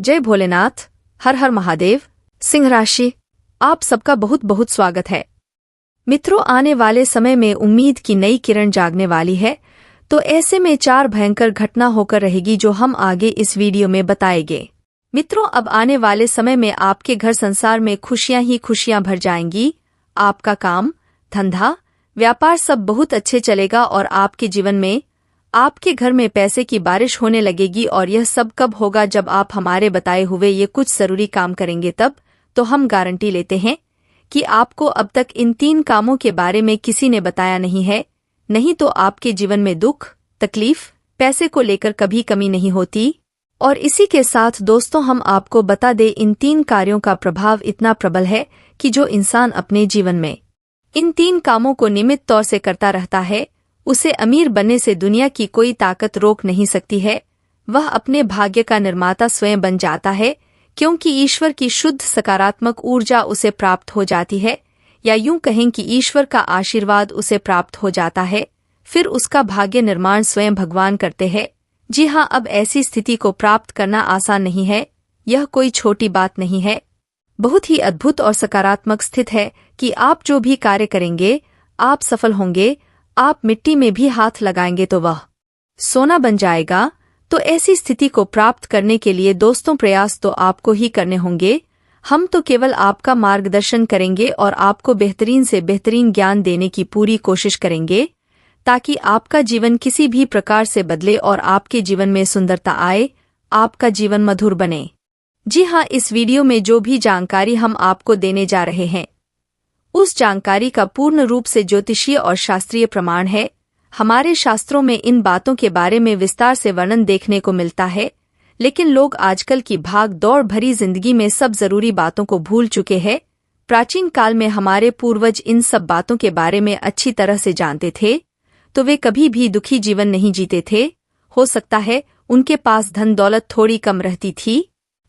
जय भोलेनाथ। हर हर महादेव। सिंह राशि, आप सबका बहुत बहुत स्वागत है। मित्रों, आने वाले समय में उम्मीद की नई किरण जागने वाली है, तो ऐसे में 4 भयंकर घटना होकर रहेगी जो हम आगे इस वीडियो में बताएंगे। मित्रों, अब आने वाले समय में आपके घर संसार में खुशियां ही खुशियां भर जाएंगी। आपका काम, धंधा, व्यापार सब बहुत अच्छे चलेगा और आपके जीवन में, आपके घर में पैसे की बारिश होने लगेगी। और यह सब कब होगा? जब आप हमारे बताए हुए ये कुछ जरूरी काम करेंगे तब। तो हम गारंटी लेते हैं कि आपको अब तक इन 3 कामों के बारे में किसी ने बताया नहीं है, नहीं तो आपके जीवन में दुख, तकलीफ, पैसे को लेकर कभी कमी नहीं होती। और इसी के साथ दोस्तों, हम आपको बता दें, इन 3 कार्यों का प्रभाव इतना प्रबल है कि जो इंसान अपने जीवन में इन 3 कामों को नियमित तौर से करता रहता है, उसे अमीर बनने से दुनिया की कोई ताकत रोक नहीं सकती है। वह अपने भाग्य का निर्माता स्वयं बन जाता है, क्योंकि ईश्वर की शुद्ध सकारात्मक ऊर्जा उसे प्राप्त हो जाती है, या यूं कहें कि ईश्वर का आशीर्वाद उसे प्राप्त हो जाता है। फिर उसका भाग्य निर्माण स्वयं भगवान करते हैं। जी हाँ, अब ऐसी स्थिति को प्राप्त करना आसान नहीं है। यह कोई छोटी बात नहीं है, बहुत ही अद्भुत और सकारात्मक स्थिति है कि आप जो भी कार्य करेंगे, आप सफल होंगे। आप मिट्टी में भी हाथ लगाएंगे तो वह सोना बन जाएगा। तो ऐसी स्थिति को प्राप्त करने के लिए दोस्तों, प्रयास तो आपको ही करने होंगे। हम तो केवल आपका मार्गदर्शन करेंगे और आपको बेहतरीन से बेहतरीन ज्ञान देने की पूरी कोशिश करेंगे, ताकि आपका जीवन किसी भी प्रकार से बदले और आपके जीवन में सुंदरता आए, आपका जीवन मधुर बने। जी हाँ, इस वीडियो में जो भी जानकारी हम आपको देने जा रहे हैं, उस जानकारी का पूर्ण रूप से ज्योतिषीय और शास्त्रीय प्रमाण है। हमारे शास्त्रों में इन बातों के बारे में विस्तार से वर्णन देखने को मिलता है, लेकिन लोग आजकल की भाग दौड़ भरी जिंदगी में सब जरूरी बातों को भूल चुके हैं। प्राचीन काल में हमारे पूर्वज इन सब बातों के बारे में अच्छी तरह से जानते थे, तो वे कभी भी दुखी जीवन नहीं जीते थे। हो सकता है उनके पास धन दौलत थोड़ी कम रहती थी,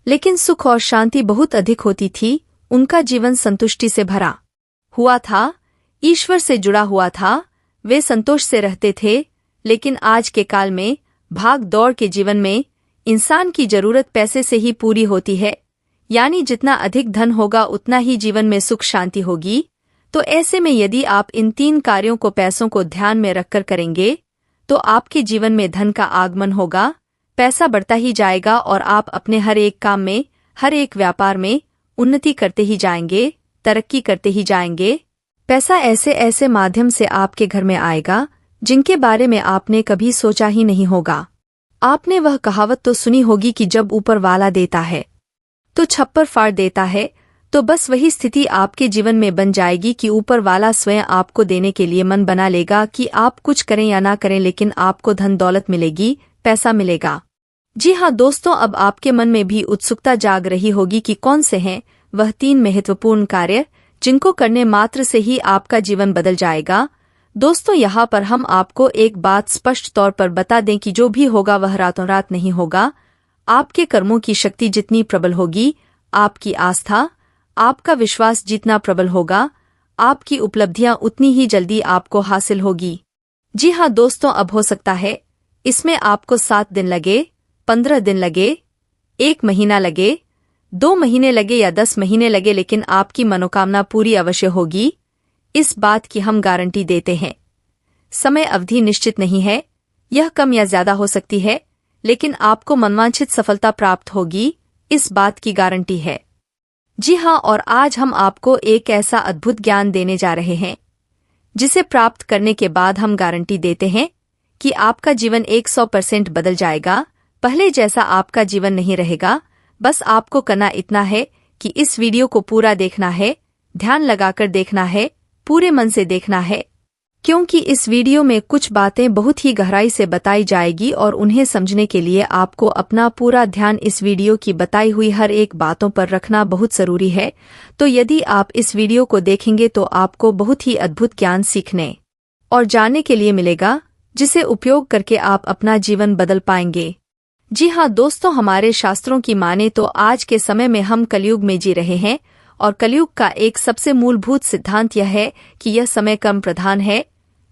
लेकिन सुख और शांति बहुत अधिक होती थी। उनका जीवन संतुष्टि से भरा हुआ था, ईश्वर से जुड़ा हुआ था, वे संतोष से रहते थे। लेकिन आज के काल में भाग दौड़ के जीवन में इंसान की जरूरत पैसे से ही पूरी होती है, यानी जितना अधिक धन होगा उतना ही जीवन में सुख शांति होगी। तो ऐसे में यदि आप इन 3 कार्यों को, पैसों को ध्यान में रखकर करेंगे, तो आपके जीवन में धन का आगमन होगा, पैसा बढ़ता ही जाएगा और आप अपने हर एक काम में, हर एक व्यापार में उन्नति करते ही जाएंगे, तरक्की करते ही जाएंगे। पैसा ऐसे ऐसे माध्यम से आपके घर में आएगा जिनके बारे में आपने कभी सोचा ही नहीं होगा। आपने वह कहावत तो सुनी होगी कि जब ऊपर वाला देता है तो छप्पर फाड़ देता है। तो बस वही स्थिति आपके जीवन में बन जाएगी कि ऊपर वाला स्वयं आपको देने के लिए मन बना लेगा कि आप कुछ करें या ना करें, लेकिन आपको धन दौलत मिलेगी, पैसा मिलेगा। जी हाँ दोस्तों, अब आपके मन में भी उत्सुकता जाग रही होगी कि कौन से हैं वह 3 महत्वपूर्ण कार्य जिनको करने मात्र से ही आपका जीवन बदल जाएगा। दोस्तों, यहाँ पर हम आपको एक बात स्पष्ट तौर पर बता दें कि जो भी होगा वह रातों रात नहीं होगा। आपके कर्मों की शक्ति जितनी प्रबल होगी, आपकी आस्था, आपका विश्वास जितना प्रबल होगा, आपकी उपलब्धियां उतनी ही जल्दी आपको हासिल होगी। जी हाँ दोस्तों, अब हो सकता है इसमें आपको 7 दिन लगे, 15 दिन लगे, 1 महीना लगे, 2 महीने लगे या 10 महीने लगे, लेकिन आपकी मनोकामना पूरी अवश्य होगी। इस बात की हम गारंटी देते हैं। समय अवधि निश्चित नहीं है, यह कम या ज्यादा हो सकती है, लेकिन आपको मनवांछित सफलता प्राप्त होगी, इस बात की गारंटी है। जी हाँ, और आज हम आपको एक ऐसा अद्भुत ज्ञान देने जा रहे हैं जिसे प्राप्त करने के बाद हम गारंटी देते हैं कि आपका जीवन 100% बदल जाएगा। पहले जैसा आपका जीवन नहीं रहेगा। बस आपको करना इतना है कि इस वीडियो को पूरा देखना है, ध्यान लगाकर देखना है, पूरे मन से देखना है, क्योंकि इस वीडियो में कुछ बातें बहुत ही गहराई से बताई जाएगी और उन्हें समझने के लिए आपको अपना पूरा ध्यान इस वीडियो की बताई हुई हर एक बातों पर रखना बहुत जरूरी है। तो यदि आप इस वीडियो को देखेंगे तो आपको बहुत ही अद्भुत ज्ञान सीखने और जानने के लिए मिलेगा, जिसे उपयोग करके आप अपना जीवन बदल पाएंगे। जी हाँ दोस्तों, हमारे शास्त्रों की माने तो आज के समय में हम कलयुग में जी रहे हैं, और कलयुग का एक सबसे मूलभूत सिद्धांत यह है कि यह समय कर्म प्रधान है,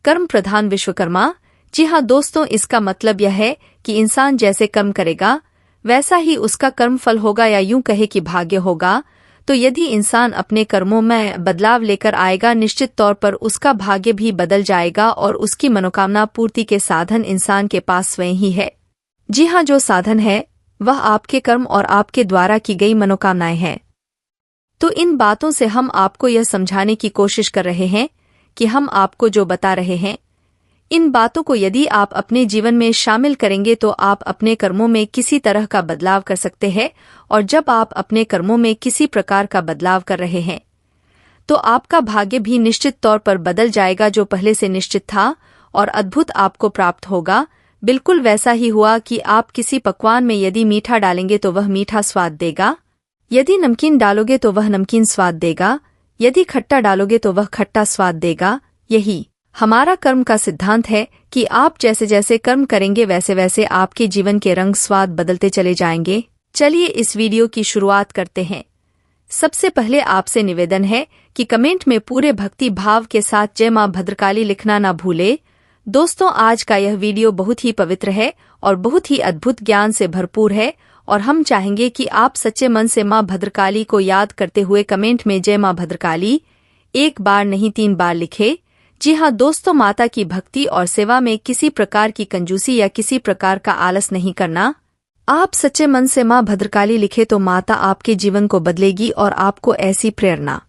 कर्म प्रधान विश्वकर्मा। जी हाँ दोस्तों, इसका मतलब यह है कि इंसान जैसे कर्म करेगा वैसा ही उसका कर्मफल होगा, या यूं कहे कि भाग्य होगा। तो यदि इंसान अपने कर्मों में बदलाव लेकर आएगा, निश्चित तौर पर उसका भाग्य भी बदल जाएगा और उसकी मनोकामना पूर्ति के साधन इंसान के पास स्वयं ही है। जी हाँ, जो साधन है वह आपके कर्म और आपके द्वारा की गई मनोकामनाएं हैं। तो इन बातों से हम आपको यह समझाने की कोशिश कर रहे हैं कि हम आपको जो बता रहे हैं, इन बातों को यदि आप अपने जीवन में शामिल करेंगे तो आप अपने कर्मों में किसी तरह का बदलाव कर सकते हैं। और जब आप अपने कर्मों में किसी प्रकार का बदलाव कर रहे हैं तो आपका भाग्य भी निश्चित तौर पर बदल जाएगा, जो पहले से निश्चित था, और अद्भुत आपको प्राप्त होगा। बिल्कुल वैसा ही हुआ कि आप किसी पकवान में यदि मीठा डालेंगे तो वह मीठा स्वाद देगा, यदि नमकीन डालोगे तो वह नमकीन स्वाद देगा, यदि खट्टा डालोगे तो वह खट्टा स्वाद देगा। यही हमारा कर्म का सिद्धांत है कि आप जैसे जैसे कर्म करेंगे वैसे वैसे आपके जीवन के रंग स्वाद बदलते चले जाएंगे। चलिए इस वीडियो की शुरुआत करते हैं। सबसे पहले आपसे निवेदन है कि कमेंट में पूरे भक्ति भाव के साथ जय मां भद्रकाली लिखना ना भूले। दोस्तों, आज का यह वीडियो बहुत ही पवित्र है और बहुत ही अद्भुत ज्ञान से भरपूर है, और हम चाहेंगे कि आप सच्चे मन से मां भद्रकाली को याद करते हुए कमेंट में जय मां भद्रकाली 1 बार नहीं 3 बार लिखे। जी हाँ दोस्तों, माता की भक्ति और सेवा में किसी प्रकार की कंजूसी या किसी प्रकार का आलस नहीं करना। आप सच्चे मन से मां भद्रकाली लिखे तो माता आपके जीवन को बदलेगी और आपको ऐसी प्रेरणा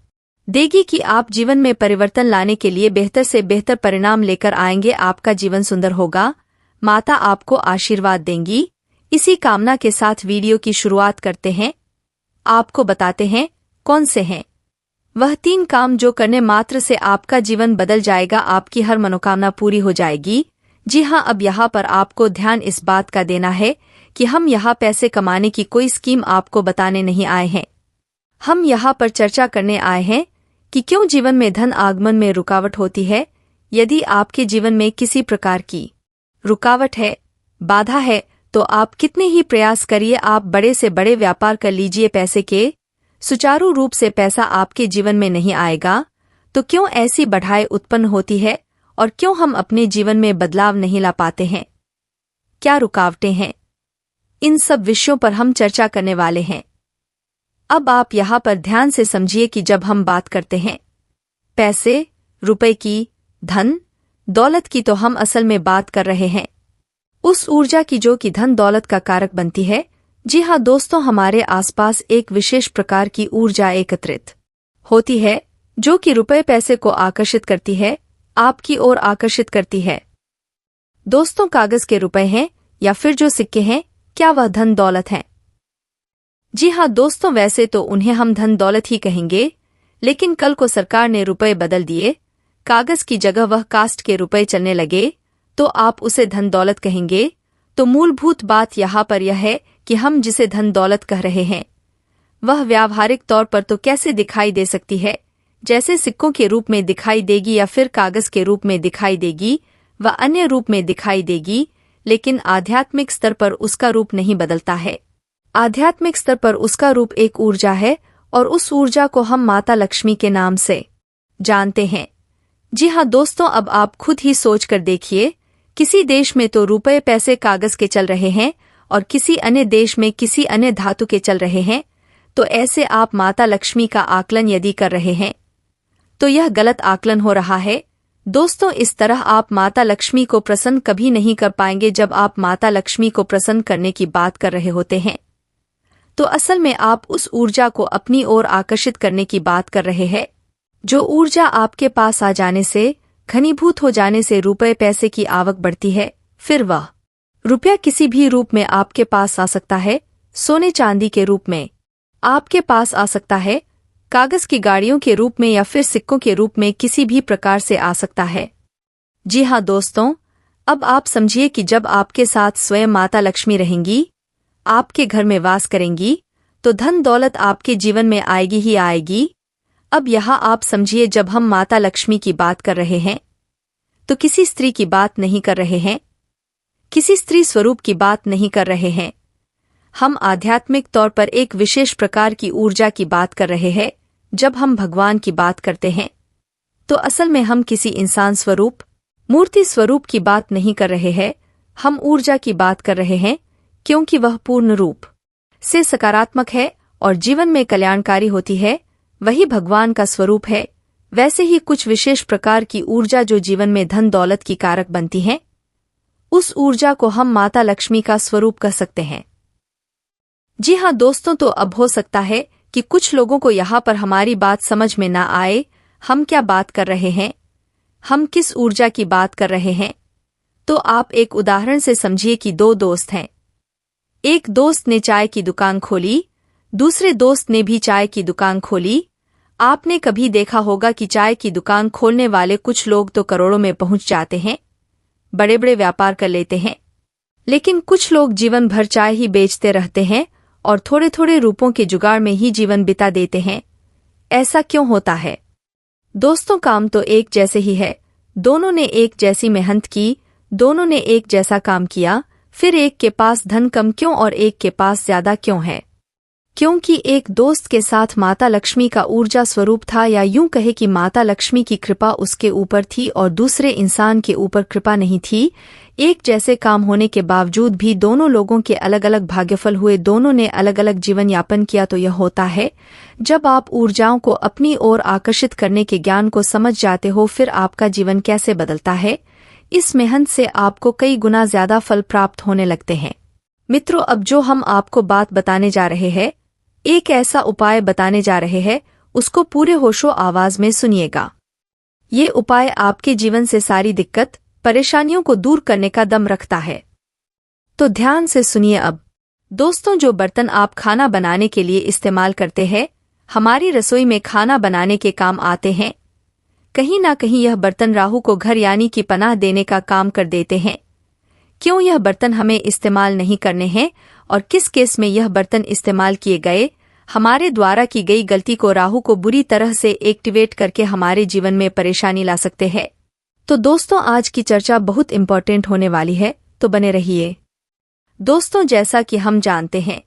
देगी कि आप जीवन में परिवर्तन लाने के लिए बेहतर से बेहतर परिणाम लेकर आएंगे। आपका जीवन सुंदर होगा, माता आपको आशीर्वाद देंगी। इसी कामना के साथ वीडियो की शुरुआत करते हैं। आपको बताते हैं कौन से हैं वह 3 काम जो करने मात्र से आपका जीवन बदल जाएगा, आपकी हर मनोकामना पूरी हो जाएगी। जी हाँ, अब यहाँ पर आपको ध्यान इस बात का देना है कि हम यहाँ पैसे कमाने की कोई स्कीम आपको बताने नहीं आए हैं। हम यहाँ पर चर्चा करने आए हैं कि क्यों जीवन में धन आगमन में रुकावट होती है। यदि आपके जीवन में किसी प्रकार की रुकावट है, बाधा है, तो आप कितने ही प्रयास करिए, आप बड़े से बड़े व्यापार कर लीजिए, पैसे के सुचारू रूप से पैसा आपके जीवन में नहीं आएगा। तो क्यों ऐसी बढ़ाई उत्पन्न होती है और क्यों हम अपने जीवन में बदलाव नहीं ला पाते हैं? क्या रुकावटें हैं? इन सब विषयों पर हम चर्चा करने वाले हैं। अब आप यहाँ पर ध्यान से समझिए कि जब हम बात करते हैं पैसे, रुपए की, धन दौलत की, तो हम असल में बात कर रहे हैं उस ऊर्जा की जो कि धन दौलत का कारक बनती है। जी हाँ दोस्तों, हमारे आसपास एक विशेष प्रकार की ऊर्जा एकत्रित होती है जो कि रुपए पैसे को आकर्षित करती है, आपकी ओर आकर्षित करती है। दोस्तों, कागज के रुपए हैं या फिर जो सिक्के हैं, क्या वह धन दौलत हैं? जी हाँ दोस्तों, वैसे तो उन्हें हम धन दौलत ही कहेंगे, लेकिन कल को सरकार ने रुपए बदल दिए, कागज की जगह वह कास्ट के रुपए चलने लगे, तो आप उसे धन दौलत कहेंगे। तो मूलभूत बात यहाँ पर यह है कि हम जिसे धन दौलत कह रहे हैं वह व्यावहारिक तौर पर तो कैसे दिखाई दे सकती है, जैसे सिक्कों के रूप में दिखाई देगी या फिर कागज के रूप में दिखाई देगी, व अन्य रूप में दिखाई देगी, लेकिन आध्यात्मिक स्तर पर उसका रूप नहीं बदलता है। आध्यात्मिक स्तर पर उसका रूप एक ऊर्जा है और उस ऊर्जा को हम माता लक्ष्मी के नाम से जानते हैं। जी हाँ दोस्तों, अब आप खुद ही सोच कर देखिए, किसी देश में तो रुपए पैसे कागज के चल रहे हैं और किसी अन्य देश में किसी अन्य धातु के चल रहे हैं। तो ऐसे आप माता लक्ष्मी का आकलन यदि कर रहे हैं तो यह गलत आकलन हो रहा है। दोस्तों, इस तरह आप माता लक्ष्मी को प्रसन्न कभी नहीं कर पाएंगे। जब आप माता लक्ष्मी को प्रसन्न करने की बात कर रहे होते हैं तो असल में आप उस ऊर्जा को अपनी ओर आकर्षित करने की बात कर रहे हैं, जो ऊर्जा आपके पास आ जाने से, घनीभूत हो जाने से रुपए पैसे की आवक बढ़ती है। फिर वह रुपया किसी भी रूप में आपके पास आ सकता है, सोने चांदी के रूप में आपके पास आ सकता है, कागज की गाड़ियों के रूप में या फिर सिक्कों के रूप में किसी भी प्रकार से आ सकता है। जी हाँ दोस्तों, अब आप समझिए कि जब आपके साथ स्वयं माता लक्ष्मी रहेंगी, आपके घर में वास करेंगी, तो धन दौलत आपके जीवन में आएगी ही आएगी। अब यहाँ आप समझिए, जब हम माता लक्ष्मी की बात कर रहे हैं तो किसी स्त्री की बात नहीं कर रहे हैं, किसी स्त्री स्वरूप की बात नहीं कर रहे हैं। हम आध्यात्मिक तौर पर एक विशेष प्रकार की ऊर्जा की बात कर रहे हैं। जब हम भगवान की बात करते हैं तो असल में हम किसी इंसान स्वरूप, मूर्ति स्वरूप की बात नहीं कर रहे हैं, हम ऊर्जा की बात कर रहे हैं क्योंकि वह पूर्ण रूप से सकारात्मक है और जीवन में कल्याणकारी होती है, वही भगवान का स्वरूप है। वैसे ही कुछ विशेष प्रकार की ऊर्जा जो जीवन में धन दौलत की कारक बनती है, उस ऊर्जा को हम माता लक्ष्मी का स्वरूप कह सकते हैं। जी हाँ दोस्तों, तो अब हो सकता है कि कुछ लोगों को यहाँ पर हमारी बात समझ में ना आए, हम क्या बात कर रहे हैं, हम किस ऊर्जा की बात कर रहे हैं। तो आप एक उदाहरण से समझिए कि दो दोस्त हैं। एक दोस्त ने चाय की दुकान खोली, दूसरे दोस्त ने भी चाय की दुकान खोली। आपने कभी देखा होगा कि चाय की दुकान खोलने वाले कुछ लोग तो करोड़ों में पहुंच जाते हैं, बड़े बड़े व्यापार कर लेते हैं, लेकिन कुछ लोग जीवन भर चाय ही बेचते रहते हैं और थोड़े थोड़े रुपयों के जुगाड़ में ही जीवन बिता देते हैं। ऐसा क्यों होता है दोस्तों? काम तो एक जैसे ही है, दोनों ने एक जैसी मेहनत की, दोनों ने एक जैसा काम किया, फिर एक के पास धन कम क्यों और एक के पास ज्यादा क्यों है? क्योंकि एक दोस्त के साथ माता लक्ष्मी का ऊर्जा स्वरूप था, या यूं कहे कि माता लक्ष्मी की कृपा उसके ऊपर थी और दूसरे इंसान के ऊपर कृपा नहीं थी। एक जैसे काम होने के बावजूद भी दोनों लोगों के अलग अलग भाग्यफल हुए, दोनों ने अलग अलग जीवन यापन किया। तो यह होता है जब आप ऊर्जाओं को अपनी ओर आकर्षित करने के ज्ञान को समझ जाते हो, फिर आपका जीवन कैसे बदलता है। इस मेहनत से आपको कई गुना ज्यादा फल प्राप्त होने लगते हैं। मित्रों, अब जो हम आपको बात बताने जा रहे हैं, एक ऐसा उपाय बताने जा रहे हैं, उसको पूरे होशो आवाज में सुनिएगा। ये उपाय आपके जीवन से सारी दिक्कत परेशानियों को दूर करने का दम रखता है, तो ध्यान से सुनिए। अब दोस्तों, जो बर्तन आप खाना बनाने के लिए इस्तेमाल करते हैं, हमारी रसोई में खाना बनाने के काम आते हैं। कहीं ना कहीं यह बर्तन राहु को घर यानी कि पनाह देने का काम कर देते हैं। क्यों यह बर्तन हमें इस्तेमाल नहीं करने हैं और किस केस में यह बर्तन इस्तेमाल किए गए, हमारे द्वारा की गई गलती को राहु को बुरी तरह से एक्टिवेट करके हमारे जीवन में परेशानी ला सकते हैं। तो दोस्तों, आज की चर्चा बहुत इम्पोर्टेंट होने वाली है, तो बने रहिए। दोस्तों, जैसा कि हम जानते हैं,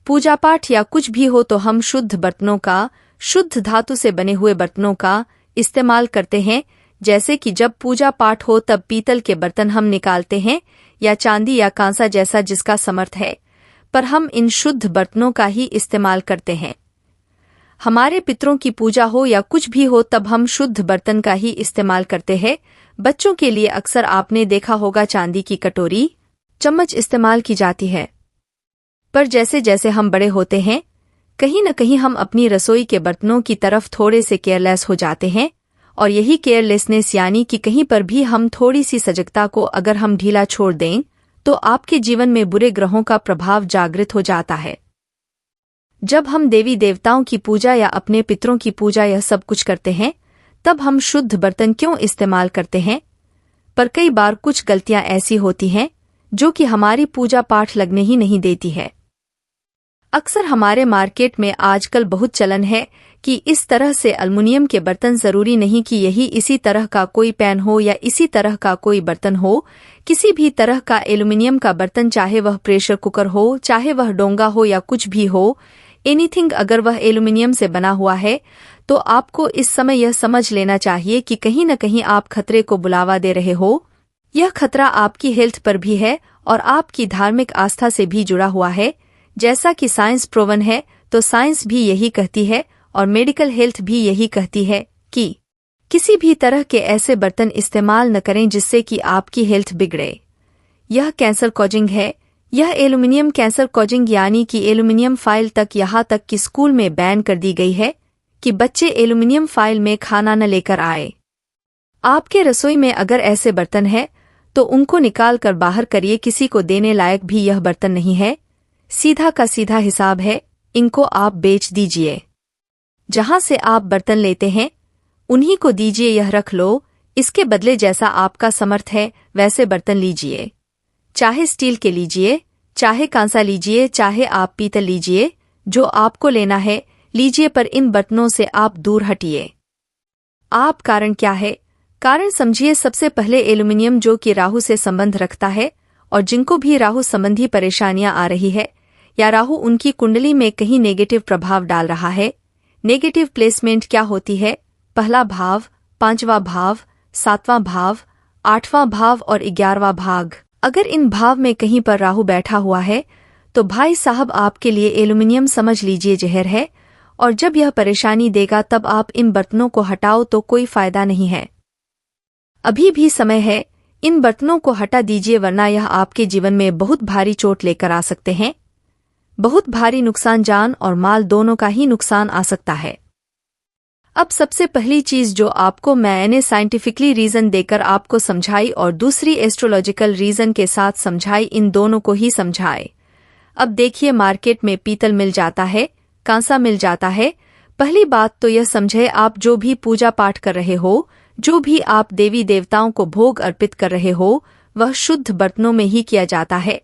पूजा पाठ या कुछ भी हो तो हम शुद्ध बर्तनों का, शुद्ध धातु से बने हुए बर्तनों का इस्तेमाल करते हैं। जैसे कि जब पूजा पाठ हो तब पीतल के बर्तन हम निकालते हैं, या चांदी या कांसा, जैसा जिसका समर्थ है, पर हम इन शुद्ध बर्तनों का ही इस्तेमाल करते हैं। हमारे पितरों की पूजा हो या कुछ भी हो तब हम शुद्ध बर्तन का ही इस्तेमाल करते हैं। बच्चों के लिए अक्सर आपने देखा होगा चांदी की कटोरी, चम्मच इस्तेमाल की जाती है। पर जैसे जैसे हम बड़े होते हैं, कहीं न कहीं हम अपनी रसोई के बर्तनों की तरफ थोड़े से केयरलेस हो जाते हैं, और यही केयरलेसनेस यानी कि कहीं पर भी हम थोड़ी सी सजगता को अगर हम ढीला छोड़ दें, तो आपके जीवन में बुरे ग्रहों का प्रभाव जागृत हो जाता है। जब हम देवी देवताओं की पूजा या अपने पितरों की पूजा यह सब कुछ करते हैं, तब हम शुद्ध बर्तन क्यों इस्तेमाल करते हैं? पर कई बार कुछ गलतियां ऐसी होती हैं जो कि हमारी पूजा पाठ लगने ही नहीं देती है। अक्सर हमारे मार्केट में आजकल बहुत चलन है कि इस तरह से एल्युमिनियम के बर्तन जरूरी नहीं कि यही इसी तरह का कोई पैन हो या इसी तरह का कोई बर्तन हो, किसी भी तरह का एल्युमिनियम का बर्तन, चाहे वह प्रेशर कुकर हो, चाहे वह डोंगा हो या कुछ भी हो, एनीथिंग, अगर वह एल्युमिनियम से बना हुआ है, तो आपको इस समय यह समझ लेना चाहिए कि कहीं न कहीं आप खतरे को बुलावा दे रहे हो। यह खतरा आपकी हेल्थ पर भी है और आपकी धार्मिक आस्था से भी जुड़ा हुआ है। जैसा कि साइंस प्रूवन है, तो साइंस भी यही कहती है और मेडिकल हेल्थ भी यही कहती है कि किसी भी तरह के ऐसे बर्तन इस्तेमाल न करें जिससे कि आपकी हेल्थ बिगड़े। यह कैंसर कॉजिंग है। यह एल्युमिनियम कैंसर कॉजिंग यानी कि एल्युमिनियम फाइल तक, यहाँ तक कि स्कूल में बैन कर दी गई है कि बच्चे एल्युमिनियम फाइल में खाना न लेकर आए। आपके रसोई में अगर ऐसे बर्तन है तो उनको निकाल कर बाहर करिए। किसी को देने लायक भी यह बर्तन नहीं है, सीधा का सीधा हिसाब है, इनको आप बेच दीजिए। जहां से आप बर्तन लेते हैं उन्हीं को दीजिए, यह रख लो। इसके बदले जैसा आपका समर्थ है वैसे बर्तन लीजिए, चाहे स्टील के लीजिए, चाहे कांसा लीजिए, चाहे आप पीतल लीजिए, जो आपको लेना है लीजिए, पर इन बर्तनों से आप दूर हटिए। आप कारण क्या है? कारण समझिए। सबसे पहले एल्युमिनियम जो कि राहु से संबंध रखता है, और जिनको भी राहु संबंधी परेशानियां आ रही है या राहु उनकी कुंडली में कहीं नेगेटिव प्रभाव डाल रहा है। नेगेटिव प्लेसमेंट क्या होती है? पहला भाव, 5वां भाव, 7वां भाव, 8वां भाव और 11वां भाग। अगर इन भाव में कहीं पर राहु बैठा हुआ है तो भाई साहब आपके लिए एल्युमिनियम समझ लीजिए जहर है, और जब यह परेशानी देगा तब आप इन बर्तनों को हटाओ तो कोई फायदा नहीं है। अभी भी समय है, इन बर्तनों को हटा दीजिए वरना यह आपके जीवन में बहुत भारी चोट लेकर आ सकते हैं। बहुत भारी नुकसान, जान और माल दोनों का ही नुकसान आ सकता है। अब सबसे पहली चीज जो आपको मैंने साइंटिफिकली रीजन देकर आपको समझाई और दूसरी एस्ट्रोलॉजिकल रीजन के साथ समझाई, इन दोनों को ही समझाए। अब देखिए, मार्केट में पीतल मिल जाता है, कांसा मिल जाता है। पहली बात तो यह समझे, आप जो भी पूजा पाठ कर रहे हो, जो भी आप देवी देवताओं को भोग अर्पित कर रहे हो, वह शुद्ध बर्तनों में ही किया जाता है।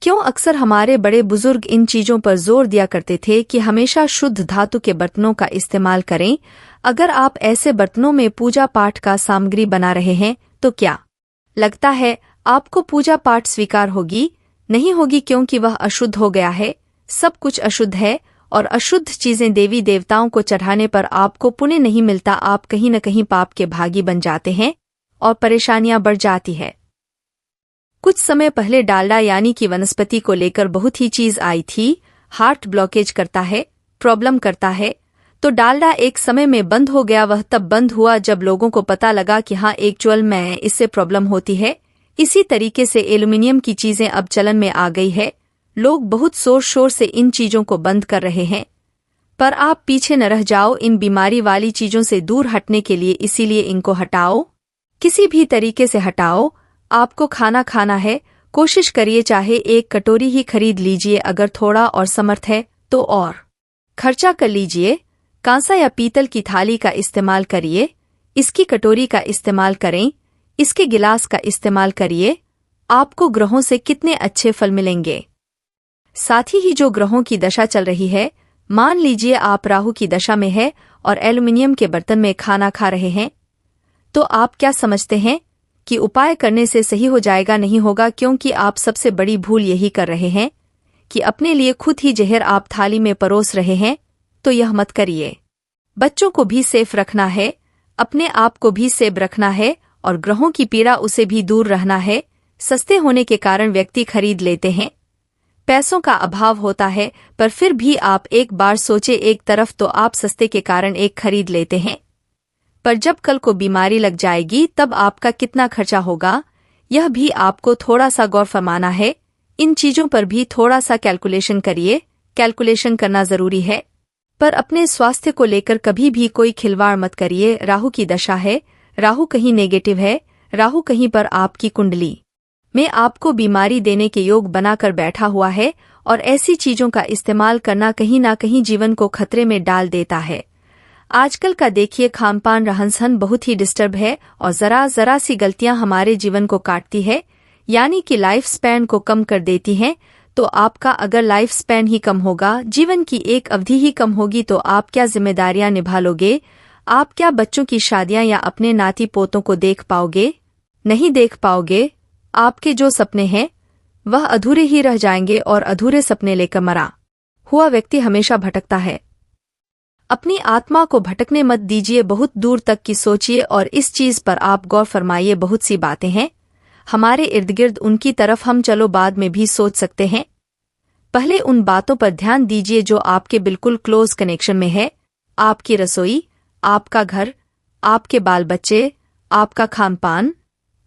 क्यों अक्सर हमारे बड़े बुजुर्ग इन चीजों पर जोर दिया करते थे कि हमेशा शुद्ध धातु के बर्तनों का इस्तेमाल करें। अगर आप ऐसे बर्तनों में पूजा पाठ का सामग्री बना रहे हैं तो क्या लगता है आपको पूजा पाठ स्वीकार होगी? नहीं होगी, क्योंकि वह अशुद्ध हो गया है। सब कुछ अशुद्ध है और अशुद्ध चीजें देवी देवताओं को चढ़ाने पर आपको पुण्य नहीं मिलता। आप कहीं न कहीं पाप के भागी बन जाते हैं और परेशानियां बढ़ जाती है। कुछ समय पहले डालडा यानी कि वनस्पति को लेकर बहुत ही चीज आई थी। हार्ट ब्लॉकेज करता है, प्रॉब्लम करता है, तो डालडा एक समय में बंद हो गया। वह तब बंद हुआ जब लोगों को पता लगा कि हाँ, एक्चुअल में इससे प्रॉब्लम होती है। इसी तरीके से एल्युमिनियम की चीजें अब चलन में आ गई है। लोग बहुत जोर शोर से इन चीजों को बंद कर रहे हैं, पर आप पीछे न रह जाओ इन बीमारी वाली चीजों से दूर हटने के लिए। इसीलिए इनको हटाओ, किसी भी तरीके से हटाओ। आपको खाना खाना है, कोशिश करिए चाहे एक कटोरी ही खरीद लीजिए, अगर थोड़ा और समर्थ है तो और खर्चा कर लीजिए। कांसा या पीतल की थाली का इस्तेमाल करिए, इसकी कटोरी का इस्तेमाल करें, इसके गिलास का इस्तेमाल करिए। आपको ग्रहों से कितने अच्छे फल मिलेंगे। साथ ही जो ग्रहों की दशा चल रही है, मान लीजिए आप राहु की दशा में है और एल्युमिनियम के बर्तन में खाना खा रहे हैं, तो आप क्या समझते हैं कि उपाय करने से सही हो जाएगा? नहीं होगा, क्योंकि आप सबसे बड़ी भूल यही कर रहे हैं कि अपने लिए खुद ही जहर आप थाली में परोस रहे हैं। तो यह मत करिए। बच्चों को भी सेफ रखना है, अपने आप को भी सेफ रखना है और ग्रहों की पीड़ा उसे भी दूर रहना है। सस्ते होने के कारण व्यक्ति खरीद लेते हैं, पैसों का अभाव होता है, पर फिर भी आप एक बार सोचे, एक तरफ तो आप सस्ते के कारण एक खरीद लेते हैं, पर जब कल को बीमारी लग जाएगी तब आपका कितना खर्चा होगा, यह भी आपको थोड़ा सा गौर फरमाना है। इन चीजों पर भी थोड़ा सा कैलकुलेशन करिए। कैलकुलेशन करना जरूरी है, पर अपने स्वास्थ्य को लेकर कभी भी कोई खिलवाड़ मत करिए। राहु की दशा है, राहु कहीं नेगेटिव है, राहु कहीं पर आपकी कुंडली में आपको बीमारी देने के योग बनाकर बैठा हुआ है, और ऐसी चीजों का इस्तेमाल करना कहीं ना कहीं जीवन को खतरे में डाल देता है। आजकल का देखिए, खानपान रहन सहन बहुत ही डिस्टर्ब है और जरा जरा सी गलतियां हमारे जीवन को काटती है, यानी कि लाइफ स्पैन को कम कर देती हैं। तो आपका अगर लाइफ स्पैन ही कम होगा, जीवन की एक अवधि ही कम होगी, तो आप क्या जिम्मेदारियां निभा लोगे? आप क्या बच्चों की शादियां या अपने नाती पोतों को देख पाओगे? नहीं देख पाओगे। आपके जो सपने हैं वह अधूरे ही रह जाएंगे, और अधूरे सपने लेकर मरा हुआ व्यक्ति हमेशा भटकता है। अपनी आत्मा को भटकने मत दीजिए, बहुत दूर तक की सोचिए और इस चीज पर आप गौर फरमाइए। बहुत सी बातें हैं हमारे इर्द गिर्द, उनकी तरफ हम चलो बाद में भी सोच सकते हैं। पहले उन बातों पर ध्यान दीजिए जो आपके बिल्कुल क्लोज कनेक्शन में है। आपकी रसोई, आपका घर, आपके बाल बच्चे, आपका खानपान,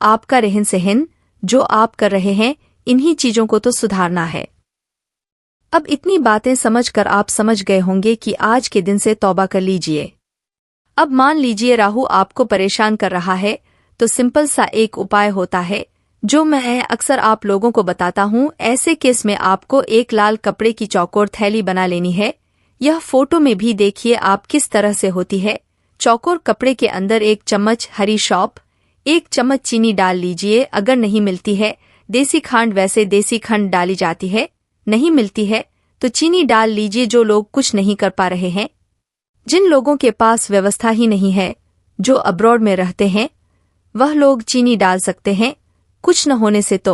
आपका रहन सहन, जो आप कर रहे हैं, इन्हीं चीजों को तो सुधारना है। अब इतनी बातें समझकर आप समझ गए होंगे कि आज के दिन से तौबा कर लीजिए। अब मान लीजिए राहु आपको परेशान कर रहा है, तो सिंपल सा एक उपाय होता है जो मैं अक्सर आप लोगों को बताता हूँ। ऐसे केस में आपको एक लाल कपड़े की चौकोर थैली बना लेनी है। यह फोटो में भी देखिए आप किस तरह से होती है। चौकोर कपड़े के अंदर 1 चम्मच हरी सौंफ, 1 चम्मच चीनी डाल लीजिए। अगर नहीं मिलती है देसी खांड, वैसे देसी खंड डाली जाती है, नहीं मिलती है तो चीनी डाल लीजिए। जो लोग कुछ नहीं कर पा रहे हैं, जिन लोगों के पास व्यवस्था ही नहीं है, जो अब्रॉड में रहते हैं, वह लोग चीनी डाल सकते हैं। कुछ न होने से तो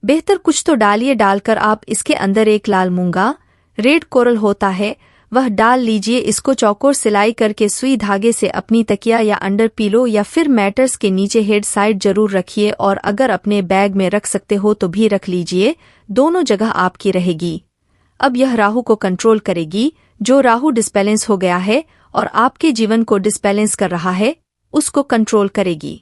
बेहतर कुछ तो डालिए। डालकर आप इसके अंदर 1 लाल मूंगा, रेड कोरल होता है, वह डाल लीजिए। इसको चौकोर सिलाई करके सुई धागे से अपनी तकिया या अंडर पिलो या फिर मैटर्स के नीचे हेड साइड जरूर रखिए, और अगर अपने बैग में रख सकते हो तो भी रख लीजिए, दोनों जगह आपकी रहेगी। अब यह राहु को कंट्रोल करेगी। जो राहु डिस्बैलेंस हो गया है और आपके जीवन को डिस्बैलेंस कर रहा है, उसको कंट्रोल करेगी।